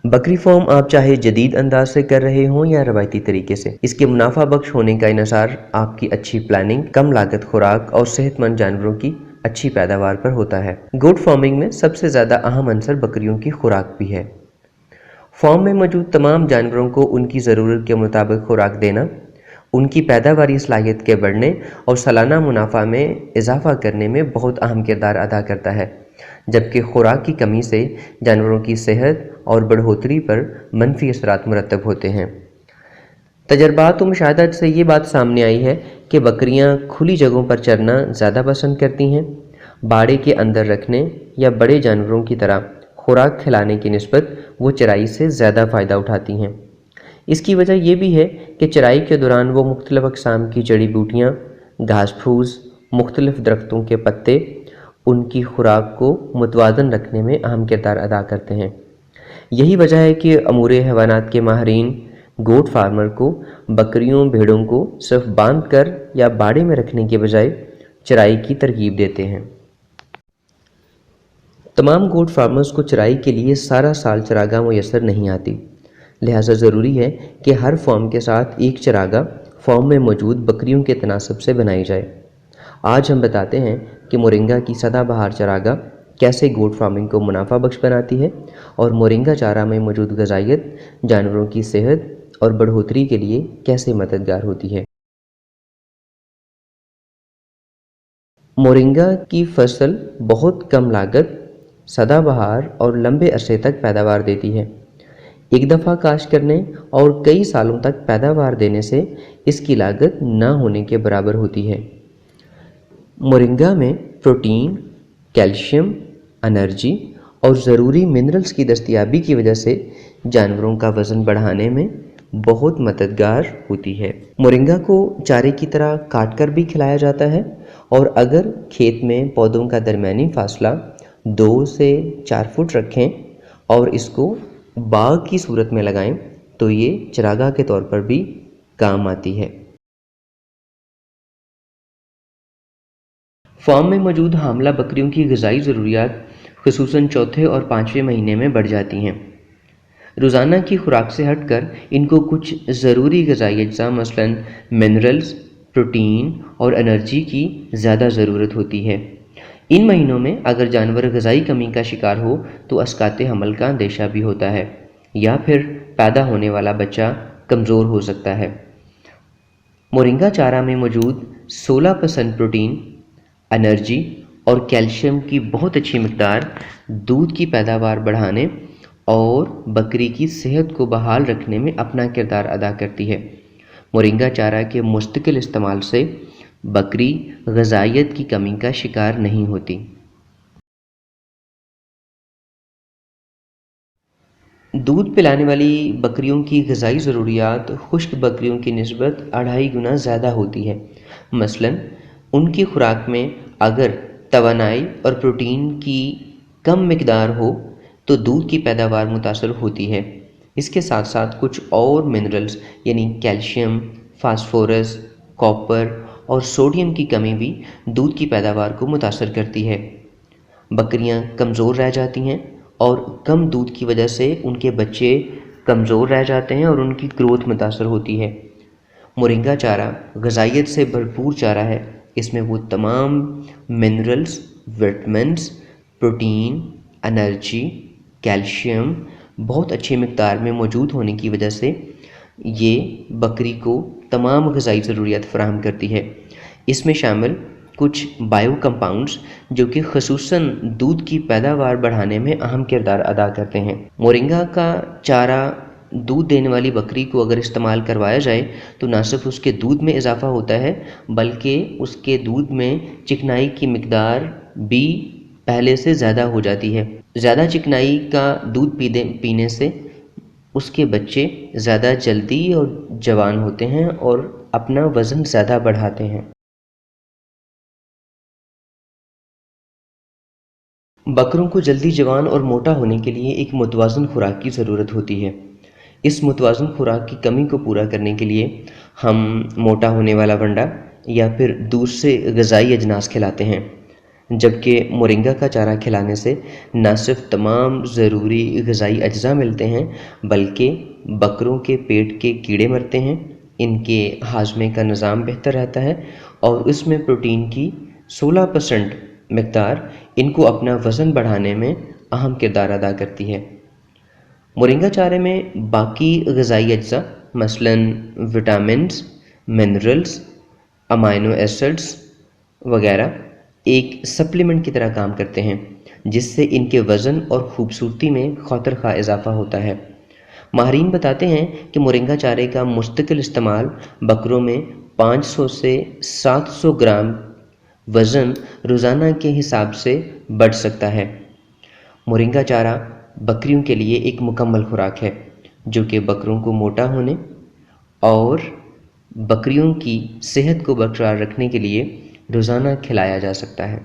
बकरी फार्म आप चाहे जदीद अंदाज से कर रहे हों या रवायती तरीके से, इसके मुनाफा बख्श होने का इन्हिसार आपकी अच्छी प्लानिंग, कम लागत खुराक और सेहतमंद जानवरों की अच्छी पैदावार पर होता है। गोट फार्मिंग में सबसे ज़्यादा अहम अंसर बकरियों की खुराक भी है। फार्म में मौजूद तमाम जानवरों को उनकी ज़रूरत के मुताबिक खुराक देना, उनकी पैदावारी सलाहियत के बढ़ने और सालाना मुनाफा में इजाफा करने में बहुत अहम किरदार अदा करता है, जबकि खुराक की कमी से जानवरों की सेहत और बढ़ोतरी पर मनफी असरात मुरतब होते हैं। तजर्बात और मुशाहदात से ये बात सामने आई है कि बकरियां खुली जगहों पर चरना ज़्यादा पसंद करती हैं। बाड़े के अंदर रखने या बड़े जानवरों की तरह खुराक खिलाने की निस्बत वो चराई से ज़्यादा फ़ायदा उठाती हैं। इसकी वजह यह भी है कि चराई के दौरान वो मुख्तलिफ़ अक़साम की जड़ी बूटियाँ, घास फूस, मुख्तलिफ़ दरख्तों के पत्ते उनकी खुराक को मुतवाज़न रखने में अहम किरदार अदा करते हैं। यही वजह है कि अमूरे हैवानात के माहिरीन गोट फार्मर को बकरियों भेड़ों को सिर्फ बांध कर या बाड़े में रखने के बजाय चराई की तरगीब देते हैं। तमाम गोट फार्मर्स को चराई के लिए सारा साल चरागाह मुयस्सर नहीं आती, लिहाजा ज़रूरी है कि हर फार्म के साथ एक चरागाह फार्म में मौजूद बकरियों के तनासब से बनाई जाए। आज हम बताते हैं कि मोरिंगा की सदाबहार चरागाह कैसे गोट फार्मिंग को मुनाफा बख्श बनाती है और मोरिंगा चारा में मौजूद ग़िज़ाइयत जानवरों की सेहत और बढ़ोतरी के लिए कैसे मददगार होती है। मोरिंगा की फसल बहुत कम लागत, सदाबहार और लंबे अरसे तक पैदावार देती है। एक दफ़ा काश्त करने और कई सालों तक पैदावार देने से इसकी लागत न होने के बराबर होती है। मोरिंगा में प्रोटीन, कैल्शियम, एनर्जी और ज़रूरी मिनरल्स की दस्तयाबी की वजह से जानवरों का वज़न बढ़ाने में बहुत मददगार होती है। मोरिंगा को चारे की तरह काट कर भी खिलाया जाता है और अगर खेत में पौधों का दरमियानी फासला 2 से 4 फुट रखें और इसको बाग की सूरत में लगाएं तो ये चरागाह के तौर पर भी काम आती है। फार्म में मौजूद हामला बकरियों की ग़िज़ाई ज़रूरियात ख़ुसूसन चौथे और 5वें महीने में बढ़ जाती हैं। रोज़ाना की खुराक से हटकर इनको कुछ ज़रूरी ग़िज़ाई अज्जा मसलन मिनरल्स, प्रोटीन और एनर्जी की ज़्यादा ज़रूरत होती है। इन महीनों में अगर जानवर ग़िज़ाई कमी का शिकार हो तो अस्काते हमल का अंदेशा भी होता है या फिर पैदा होने वाला बच्चा कमज़ोर हो सकता है। मोरिंगा चारा में मौजूद 16% प्रोटीन, एनर्जी और कैल्शियम की बहुत अच्छी मिकदार दूध की पैदावार बढ़ाने और बकरी की सेहत को बहाल रखने में अपना किरदार अदा करती है। मोरिंगा चारा के मुस्तकिल इस्तेमाल से बकरी ग़िज़ाइयत की कमी का शिकार नहीं होती। दूध पिलाने वाली बकरियों की ग़िज़ाई ज़रूरियात खुश्क बकरियों की निस्बत 2.5 गुना ज़्यादा होती है। मसलन उनकी खुराक में अगर तवानाई और प्रोटीन की कम मिकदार हो तो दूध की पैदावार मुतासर होती है। इसके साथ साथ कुछ और मिनरल्स यानी कैल्शियम, फास्फोरस, कॉपर और सोडियम की कमी भी दूध की पैदावार को मुतासर करती है। बकरियां कमज़ोर रह जाती हैं और कम दूध की वजह से उनके बच्चे कमज़ोर रह जाते हैं और उनकी ग्रोथ मुतासर होती है। मोरिंगा चारा ग़िज़ाइयत से भरपूर चारा है। इसमें वो तमाम minerals, vitamins, protein, energy, calcium बहुत अच्छी मिकदार में मौजूद होने की वजह से ये बकरी को तमाम ग़िज़ाई ज़रूरियात फ़राहम करती है। इसमें शामिल कुछ बायो कंपाउंड्स जो कि ख़ुसूसन दूध की पैदावार बढ़ाने में अहम किरदार अदा करते हैं। मोरिंगा का चारा दूध देने वाली बकरी को अगर इस्तेमाल करवाया जाए तो न सिर्फ उसके दूध में इजाफ़ा होता है बल्कि उसके दूध में चिकनाई की मिकदार भी पहले से ज़्यादा हो जाती है। ज़्यादा चिकनाई का दूध पीने से उसके बच्चे ज़्यादा जल्दी और जवान होते हैं और अपना वज़न ज़्यादा बढ़ाते हैं। बकरों को जल्दी जवान और मोटा होने के लिए एक मुतवाज़न खुराक की ज़रूरत होती है। इस मुतवाज़न खुराक की कमी को पूरा करने के लिए हम मोटा होने वाला वंडा या फिर दूसरे ग़िज़ाई अजनास खिलाते हैं। جبکہ مورنگا کا چارہ کھلانے سے نہ صرف تمام ضروری غذائی اجزاء ملتے ہیں بلکہ بکروں کے پیٹ کے کیڑے مرتے ہیں، ان کے ہاضمے کا نظام بہتر رہتا ہے اور اس میں پروٹین کی 16% مقدار ان کو اپنا وزن بڑھانے میں اہم کردار ادا کرتی ہے۔ مورنگا چارے میں باقی غذائی اجزاء مثلاً وٹامنز، منرلز، امائنو ایسڈز وغیرہ ایک سپلیمنٹ کی طرح کام کرتے ہیں، جس سے ان کے وزن اور خوبصورتی میں خاطر خواہ اضافہ ہوتا ہے۔ ماہرین بتاتے ہیں کہ مورنگا چارے کا مستقل استعمال بکروں میں 500 سے 700 گرام وزن روزانہ کے حساب سے بڑھ سکتا ہے۔ مورنگا چارہ بکریوں کے لیے ایک مکمل خوراک ہے جو کہ بکروں کو موٹا ہونے اور بکریوں کی صحت کو برقرار رکھنے کے لیے روزانہ کھلایا جا سکتا ہے۔